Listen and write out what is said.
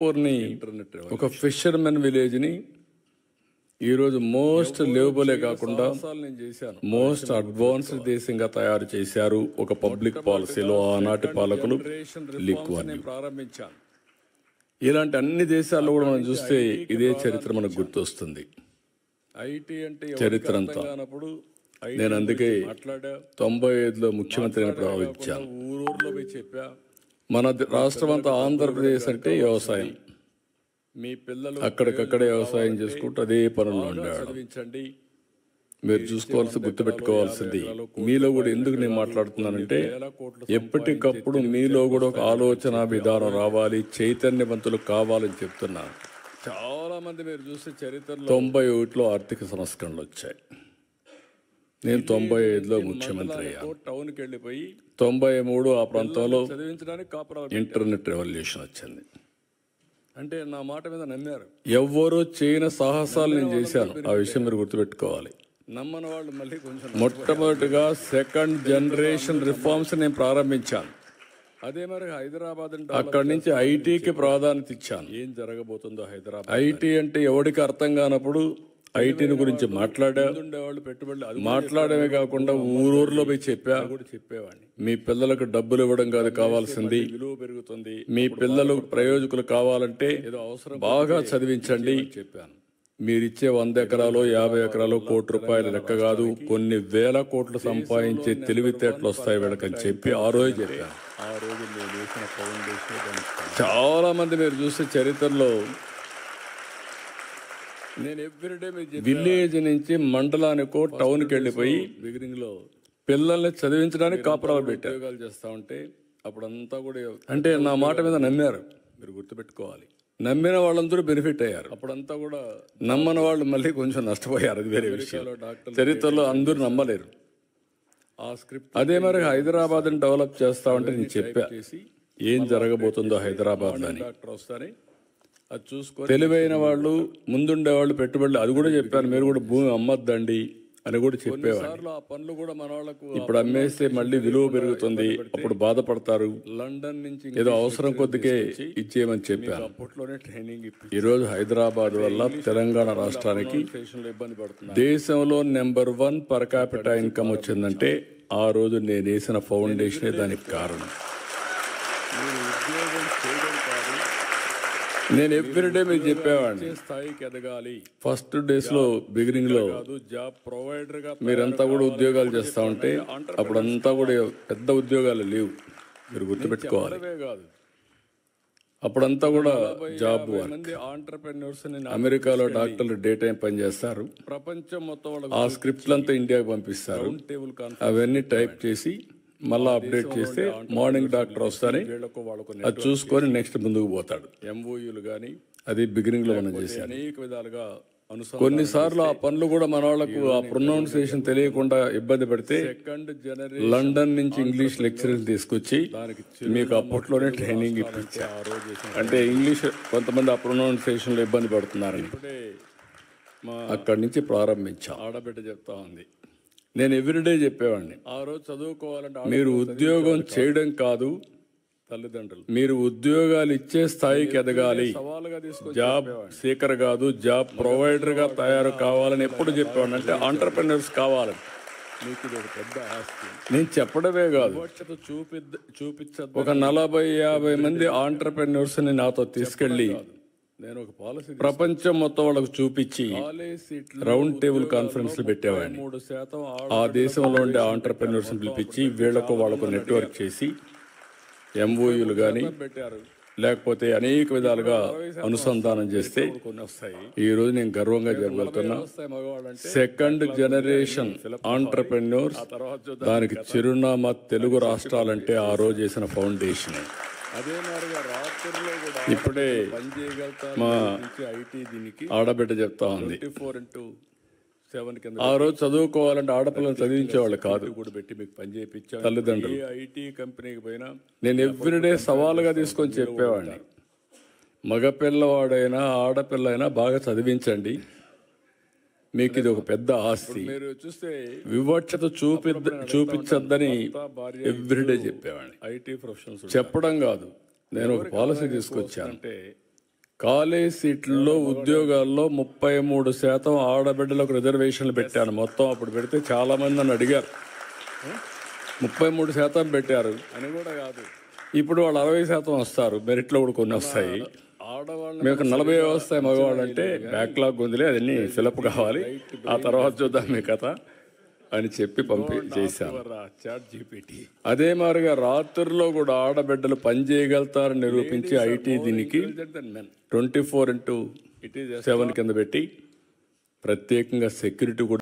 ని ఒక ఫిషర్మెన్ విలేజ్ని ఈరోజు మోస్ట్ లివబులే కాకుండా మోస్ట్ అడ్వాన్స్డ్ దేశంగా తయారు చేశారు ఒక పబ్లిక్ పాలసీలో ఆనాటి పాలకులు లిక్వాన్. ఇలాంటి అన్ని దేశాల్లో కూడా మనం చూస్తే ఇదే చరిత్ర మనకు గుర్తొస్తుంది. చరిత్ర అంతా నేను అందుకే 95లో ముఖ్యమంత్రి అయినప్పుడు ఆలోచించాను. మన రాష్ట్రం అంతా ఆంధ్రప్రదేశ్ అంటే వ్యవసాయం, మీ పిల్లలు అక్కడికక్కడే వ్యవసాయం చేసుకుంటూ అదే పనుల్లో ఉండేవాడు. మీరు చూసుకోవాల్సి గుర్తుపెట్టుకోవాల్సింది, మీలో కూడా ఎందుకు నేను మాట్లాడుతున్నానంటే ఎప్పటికప్పుడు మీలో కూడా ఒక ఆలోచన విధానం రావాలి, చైతన్యవంతులు కావాలని చెప్తున్నాను. చాలా మంది మీరు చూస్తే చరిత్రలో 91లో ఆర్థిక సంస్కరణలు వచ్చాయి. నేను 95లో ముఖ్యమంత్రి అయ్యాను. టౌన్కి వెళ్ళిపోయి 93 ఆ ప్రాంతంలో ఇంటర్నెట్ రెవల్యూషన్ వచ్చింది. అంటే నా మాట మీద నమ్మారు. ఎవ్వరూ చేయని సాహసాలు నేను చేశాను. ఆ విషయం మీరు గుర్తుపెట్టుకోవాలి. నమ్మని వాళ్ళు మళ్ళీ కొంచెం మొట్టమొదటిగా సెకండ్ జనరేషన్ రిఫార్మ్స్ నేను ప్రారంభించాను. అదే మరి హైదరాబాద్ అంటే అక్కడి నుంచి ఐటీకి ప్రాధాన్యత ఇచ్చాను. ఏం జరగబోతుందో హైదరాబాద్. ఐటీ అంటే ఎవరికి అర్థం కానప్పుడు ఐటీని గురించి మాట్లాడమే కాకుండా ఊరూరులో పోయి చెప్పేవాడిని. మీ పిల్లలకు డబ్బులు ఇవ్వడం కాదు కావాల్సింది, విలువ పెరుగుతుంది. మీ పిల్లలు ప్రయోజకులు కావాలంటే బాగా చదివించండి చెప్పాను. మీరిచ్చే 100 ఎకరాలు 50 ఎకరాలు కోటి రూపాయల లెక్క కాదు, కొన్ని వేల కోట్లు సంపాదించే తెలివితేటలు వస్తాయి వీళ్ళకని చెప్పి ఆ రోజు చెప్పాను. ఆ రోజు నేను వేసిన ఫౌండేషన్. చాలా మంది మీరు చూస్తే చరిత్రలో నేను ఎవ్రీడే విలేజ్ నుంచి మండలానికో టౌన్కి వెళ్ళిపోయి బిగినింగ్ లో పిల్లల్ని చదివించడానికి కాపురాలు పెట్టారు చేస్తా ఉంటే అప్పుడంతా కూడా అంటే నా మాట మీద నమ్మారు. మీరు గుర్తుపెట్టుకోవాలి, నమ్మిన వాళ్ళందరూ బెనిఫిట్ అయ్యారు. అప్పుడంతా కూడా నమ్మని వాళ్ళు మళ్ళీ కొంచెం నష్టపోయారు, అది వేరే విషయం. చరిత్రలో అందరూ నమ్మలేరు. ఆ స్క్రిప్ట్ అదే మరి హైదరాబాద్ ని డెవలప్ చేస్తా ఉంటే నేను చెప్పా ఏం జరగబోతుందో హైదరాబాద్ అని. అది చూసుకో తెలివైన వాళ్ళు ముందుండే వాళ్ళు పెట్టుబడులు అది కూడా చెప్పారు. మీరు కూడా భూమి అమ్మద్దండి అని కూడా చెప్పేవాళ్ళు. ఆ పనులు కూడా మన వాళ్ళకు ఇప్పుడు అమ్మేస్తే మళ్ళీ విలువ పెరుగుతుంది, అప్పుడు బాధపడతారు. లండన్ నుంచి ఏదో అవసరం కొద్దికే ఇచ్చేయమని చెప్పారు. అప్పట్లోనే ట్రైనింగ్. ఈరోజు హైదరాబాద్ వల్ల తెలంగాణ రాష్ట్రానికి దేశంలో నెంబర్ 1 పర్ క్యాపిటా ఇన్కమ్ వచ్చిందంటే ఆ రోజు నేను వేసిన ఫౌండేషనే దానికి కారణం. నేను ఎవ్రీడే మీరు చెప్పేవాడిని స్థాయికి ఎదగాలి. ఫస్ట్ డేస్ లో బిగినింగ్ లో జాబ్ ప్రొవైడర్ గా మీరంతా కూడా ఉద్యోగాలు చేస్తా ఉంటే అప్పుడంతా కూడా పెద్ద ఉద్యోగాలు లేవు, మీరు గుర్తుపెట్టుకోవాలి. అప్పుడంతా కూడా జాబ్ ఆంటర్‌ప్రెన్యూర్స్. అమెరికాలో డాక్టర్లు డే టైం పని చేస్తారు, ప్రపంచం మొత్తం ఆ స్క్రిప్ట్లంతా ఇండియాకి పంపిస్తారు. అవన్నీ టైప్ చేసి మళ్ళీ అప్డేట్ చేస్తే మార్నింగ్ డాక్టర్ వస్తారని అది చూసుకొని నెక్స్ట్ ముందుకు పోతాడు. ఎంఓయూలు కానీ అది బిగినింగ్ లో మనం చేశాను. అనేక విధాలుగా కొన్నిసార్లు ఆ పనులు కూడా మన వాళ్ళకు ఆ ప్రొనౌన్సియేషన్ తెలియకుండా ఇబ్బంది పెడితే లండన్ నుంచి ఇంగ్లీష్ లెక్చరర్ తీసుకొచ్చి మీకు అప్పట్లోనే ట్రైనింగ్ ఇప్పించా. అంటే ఇంగ్లీష్ కొంతమంది ఆ ప్రొనౌన్సియేషన్ లో ఇబ్బంది పడుతున్నారని అక్కడి నుంచి ప్రారంభించా. ఆడబిడ్డ చెప్తా ఉంది, నేను ఎవ్రీడే చెప్పేవాడిని ఆ రోజు చదువుకోవాలంటే మీరు ఉద్యోగం చేయడం కాదు తల్లిదండ్రులు, మీరు ఉద్యోగాలు ఇచ్చే స్థాయికి ఎదగాలి. జాబ్ సీకర్ కాదు, జాబ్ ప్రొవైడర్ గా తయారు కావాలని ఎప్పుడు చెప్పేవాడిని. అంటే ఆంటర్‌ప్రెన్యూర్స్ కావాలని. మీకు ఇది ఒక పెద్ద ఆస్తి. నేను చెప్పడమే కాదు, ఒక 40-50 మంది ఆంటర్‌ప్రెన్యూర్స్ ని నాతో తీసుకెళ్లి నేను ఒక పాలసీ ప్రపంచం మొత్తం వాళ్ళకు చూపించి రౌండ్ టేబుల్ కాన్ఫరెన్స్లు పెట్టేవాడిని. ఆ దేశంలో ఉండే ఆంటర్‌ప్రెన్యూర్స్ పిలిపించి వీళ్లకు వాళ్ళకు నెట్వర్క్ చేసి ఎంఓయూలు కానీ లేకపోతే అనేక విధాలుగా అనుసంధానం చేస్తే ఈ రోజు నేను గర్వంగా చెప్పగలుగుతున్నా సెకండ్ జనరేషన్ ఆంటర్‌ప్రెన్యూర్స్. దానికి చిరునామా తెలుగు రాష్ట్రాలంటే ఆ రోజు చేసిన ఫౌండేషన్. ఇప్పుడే మా ఆడబిడ్డ చెప్తా ఉంది, ఆ రోజు చదువుకోవాలంటే ఆడపిల్లలు చదివించేవాళ్ళు కాదు, తల్లిదండ్రులు. ఐటీ కంపెనీకి పోయినా నేను ఎవ్రీడే సవాలుగా తీసుకొని చెప్పేవాడిని, మగపిల్లవాడైనా ఆడపిల్ల అయినా బాగా చదివించండి, మీకు ఇది ఒక పెద్ద ఆస్తి. మీరు చూస్తే వివక్షత చూపించద్దని ఎవ్రీడే చెప్పేవాడిని. ఐటీ ప్రొఫెషనల్స్ చెప్పడం కాదు, నేను ఒక పాలసీ తీసుకొచ్చాను. కాలేజ్ సీట్లలో ఉద్యోగాల్లో 33% ఆడబిడ్డలకు రిజర్వేషన్లు పెట్టాను. మొత్తం అప్పుడు పెడితే చాలా మంది నన్ను అడిగారు, 33% పెట్టారు అని కూడా కాదు. ఇప్పుడు వాళ్ళు 60% వస్తారు, మెరిట్లో కూడా కొన్ని వస్తాయి. ఆడవాళ్ళు మీకు 40 వస్తాయి. మగవాళ్ళు అంటే బ్యాక్లాగ్ ఉందిలే, అదన్నీ ఫిలప్ కావాలి, ఆ తర్వాత చూద్దాం మీ కథ అని చెప్పి చేశాను. అదే మాదిరిగా రాత్రుల్లో కూడా ఆడబిడ్డలు పని చేయగలుగుతారని నిరూపించి ఐటీ దీనికి 24/7 కింద పెట్టి ప్రత్యేకంగా సెక్యూరిటీ కూడా